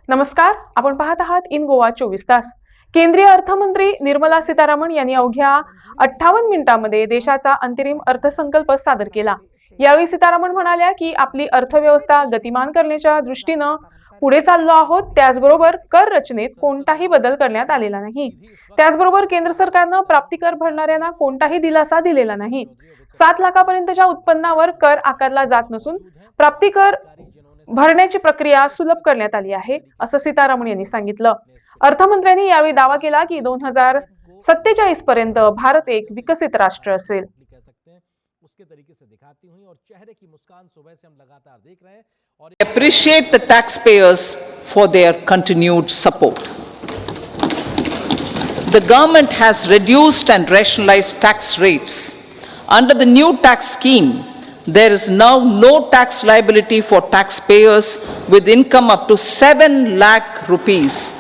नमस्कार, आपण पाहत आहात इन गोवा 24 तास. केंद्रीय अर्थमंत्री निर्मला सीतारामन यांनी अवघ्या 58 मिनिटांमध्ये देशाचा अंतरिम अर्थसंकल्प सादर केला. यावेळी सीतारामन म्हणाल्या की आपली अर्थव्यवस्था गतिमान करण्याच्या दृष्टीने पुढे चाललो आहोत. त्याचबरोबर कर रचनेत कोणताही बदल करण्यात आलेला नाही. त्याचबरोबर केंद्र सरकारने प्राप्तिकर भरणाऱ्यांना कोणताही दिलासा दिलेला नाही. 7 लाखापर्यंतच्या उत्पन्नावर कर आकारला जात नसून प्राप्तिकर भरण्याची प्रक्रिया सुलभ करण्यात आली आहे, असं सीतारामन यांनी सांगितलं. अर्थमंत्र्यांनी यावेळी दावा केला की 2047 पर्यंत भारत एक विकसित राष्ट्र असेल. I appreciate the taxpayers for their continued support. The government has reduced and rationalized tax rates. Under the new tax scheme, there is now no tax liability for taxpayers with income up to 7 lakh rupees,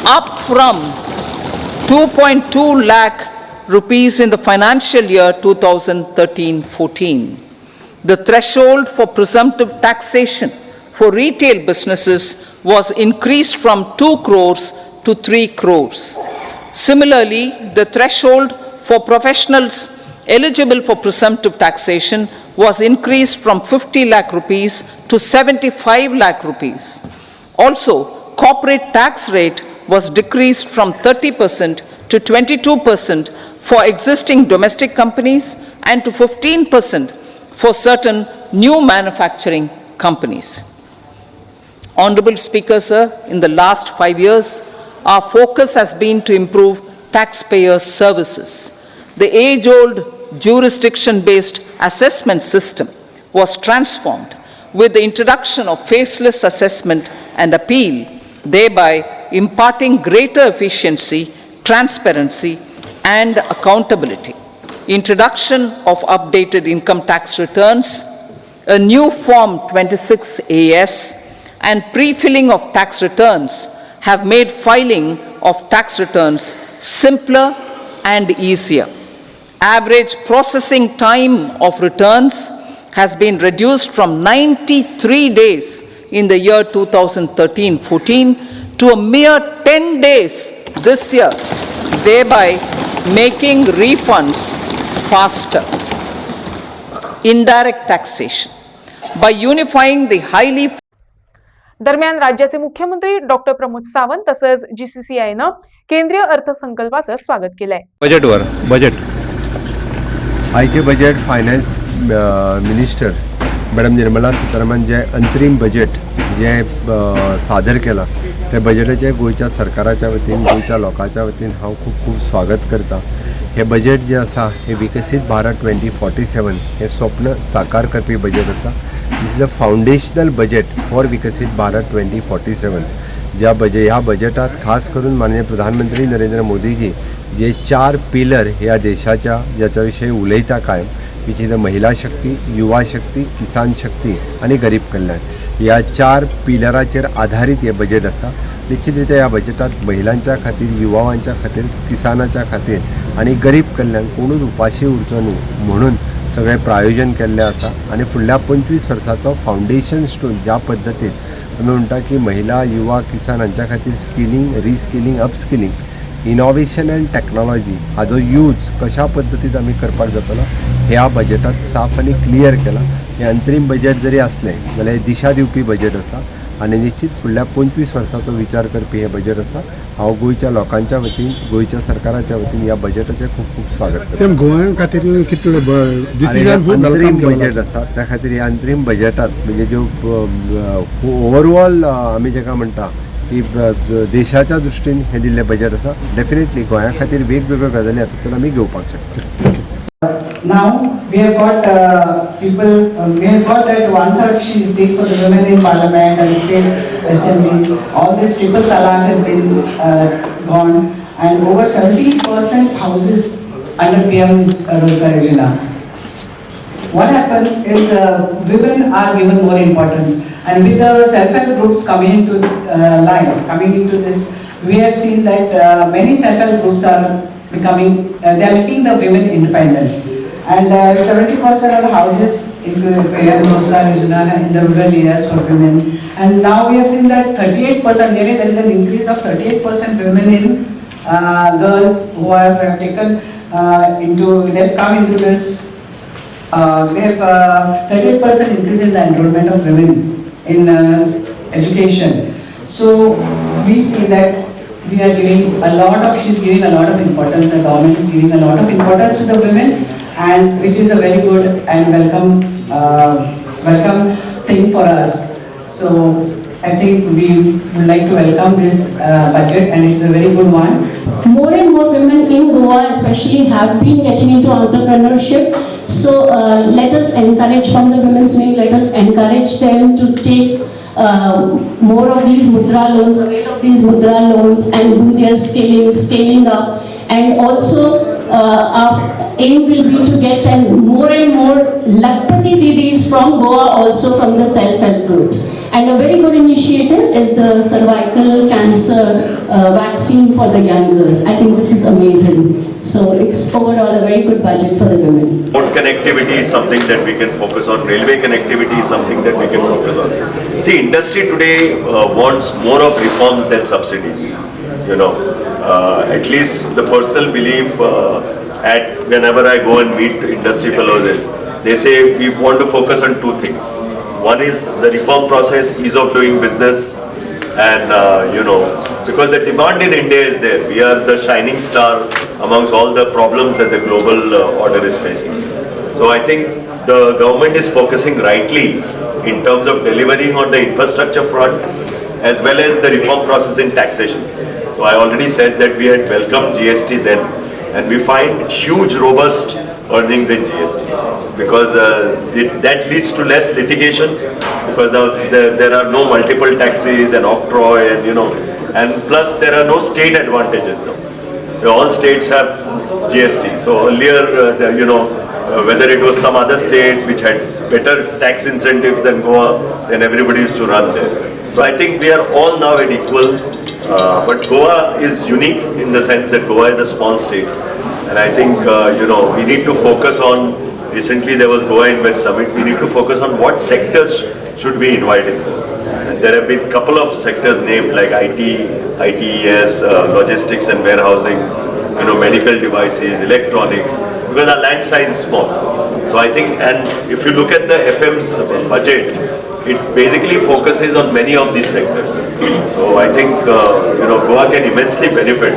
up from 2.2 lakh rupees in the financial year 2013-14. The threshold for presumptive taxation for retail businesses was increased from 2 crores to 3 crores. Similarly, the threshold for professionals eligible for presumptive taxation was increased from 50 lakh rupees to 75 lakh rupees. Also, corporate tax rate was decreased from 30% to 22% for existing domestic companies and to 15% for certain new manufacturing companies. Honorable Speaker, sir, in the last 5 years, our focus has been to improve taxpayer services. The age-old jurisdiction-based assessment system was transformed with the introduction of faceless assessment and appeal, thereby imparting greater efficiency, transparency, and accountability. Introduction of updated income tax returns, a new Form 26AS, and pre-filling of tax returns have made filing of tax returns simpler and easier. Average processing time of returns has been reduced from 93 days in the year 2013-14 to a mere 10 days this year, thereby making refunds faster. Indirect taxation. By unifying the highly दरम्यान राज्याचे मुख्यमंत्री doctor Pramod Sawant तसंच जीसीसीआयनं केंद्रीय अर्थसंकल्पाचं स्वागत केलंय. Budget आयचे budget finance minister madam Nirmala Sitharaman जे अंतरीम बजेट जे सादर केला त्या बजेटाचे गोयच्या सरकाराच्या वतीन गोयच्या लोकांच्या वतीन हांव खूब खूब स्वागत करता. हे बजेट जे आसा हे विकसीत भारत 2047 हे स्वप्न साकार करपी बजेट आसा. This is the foundational budget for विकसीत भारत 2047. ह्या बजेटात खास करून माननीय प्रधानमंत्री नरेंद्र मोदीजी जे 4 पिलर ह्या देशाच्या ज्याच्या विषयी उलयता कायम, विच इज द महिला शक्ती, युवा शक्ती, किसान शक्ती आणि गरीब कल्याण. ह्या 4 पिलराचेर आधारित हे बजेट आसा. निश्चितरित्या ह्या बजेटात महिलांच्या खातीर, युवावांच्या खातीर, किसानाच्या खातीर आणि गरीब कल्याण कोणूच उपाशी उरचो न्हू म्हणून सगळे प्रायोजन केल्लें आसा. आनी फुडल्या 25 वर्सांचो फावंडेशन स्टोन ज्या पद्दतीन आमी म्हणटा की महिला, युवा, किसान हांच्या खातीर skilling, reskilling, upskilling, innovation and technology Hajo use कशा पद्दतीन आमी करपाक जातलो ह्या बजेटात साफ आनी क्लियर केला. हे अंतरीम बजेट जरी असलें जाल्यार दिशा दिवपी बजेट आसा आनी निश्चित फुडल्या 25 वर्सांचो विचार करपी हे बजेट आसा. हांव गोंयच्या लोकांच्या वतीन, गोंयच्या सरकाराच्या वतीन ह्या बजेटाचें खूब खूब स्वागत करता. गोंया खातीर अंतरीम बजेट आसा त्या खातीर ह्या अंतरीम बजेटात म्हणजे ज्यो ओवरऑल आमी जेका म्हणटा की देशाच्या दृश्टीन हे दिल्लें बजेट आसा. डेफिनेटली गोंया खातीर वेगवेगळ्यो गजाली हातूंतल्यान आमी घेवपाक शकता. Now we have got people. We have got that 1/3 seat for the women in parliament and state assemblies. All this triple talaq has been gone, and over 70% houses under PM's Rozgar Yojana. What happens is women are given more importance, and with the self-help groups coming into coming into this, we have seen that many self-help groups are becoming. They are making the women independent. And 70% of the houses PM Rosgar Yojana in the rural areas for women. And now we have seen that 38%, there is an increase of 38% women in girls who have taken they've come into this, we have 38% increase in the enrollment of women in education. So we see that we are giving she's giving a lot of importance, the government is giving a lot of importance to the women, and which is a very good and welcome thing for us. So I think we would like to welcome this budget, and it's a very good one. More and more women in Goa especially have been getting into entrepreneurship. So let us encourage, from the women's wing, let us encourage them to take more of these mudra loans, avail of these mudra loans and do their scaling up. And also our aim will be to get and more Lakpati Didis from Goa, also from the self-help groups. And a very good initiative is the cervical cancer vaccine for the young girls. I think this is amazing. So it's overall a very good budget for the women. Road connectivity is something that we can focus on. Railway connectivity is something that we can focus on. See, industry today wants more of reforms than subsidies. You know, at least the personal belief whenever I go and meet industry fellows is, they say we want to focus on two things. One is the reform process, ease of doing business, and because the demand in India is there. We are the shining star amongst all the problems that the global order is facing. So I think the government is focusing rightly in terms of delivering on the infrastructure front as well as the reform process in taxation. So I already said that we had welcomed GST then, and we find huge robust earnings in GST because that leads to less litigations, because there are no multiple taxes and octroi, and plus there are no state advantages now. So all states have GST. So earlier, whether it was some other state which had better tax incentives than Goa, then everybody used to run there. So I think we are all now at equal, but Goa is unique in the sense that Goa is a small state. And I think, we need to focus on, recently there was Goa Invest Summit, we need to focus on what sectors should we invite in. And there have been a couple of sectors named like IT, ITES, logistics and warehousing, medical devices, electronics, because our land size is small. So I think, and if you look at the FM's budget, it basically focuses on many of these sectors. So I think, Goa can immensely benefit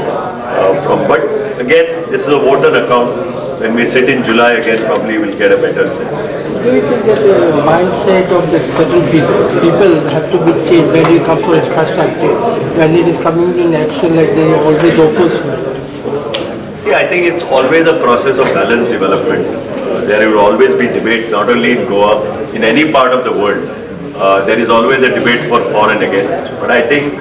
from, but again, this is a voter account. When we sit in July again, probably we'll get a better sense. Do you think that the mindset of the certain people have to be changed when it comes to infrastructure? When it is coming in action, like they always oppose for it? See, I think it's always a process of balanced development. There will always be debates, not only in Goa, in any part of the world. There is always a debate for and against. But I think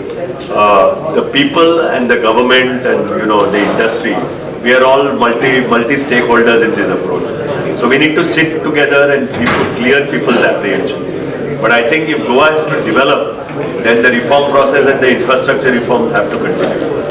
the people and the government and the industry, we are all multi-stakeholders in this approach. So we need to sit together and clear people's apprehensions. But I think if Goa has to develop, then the reform process and the infrastructure reforms have to continue.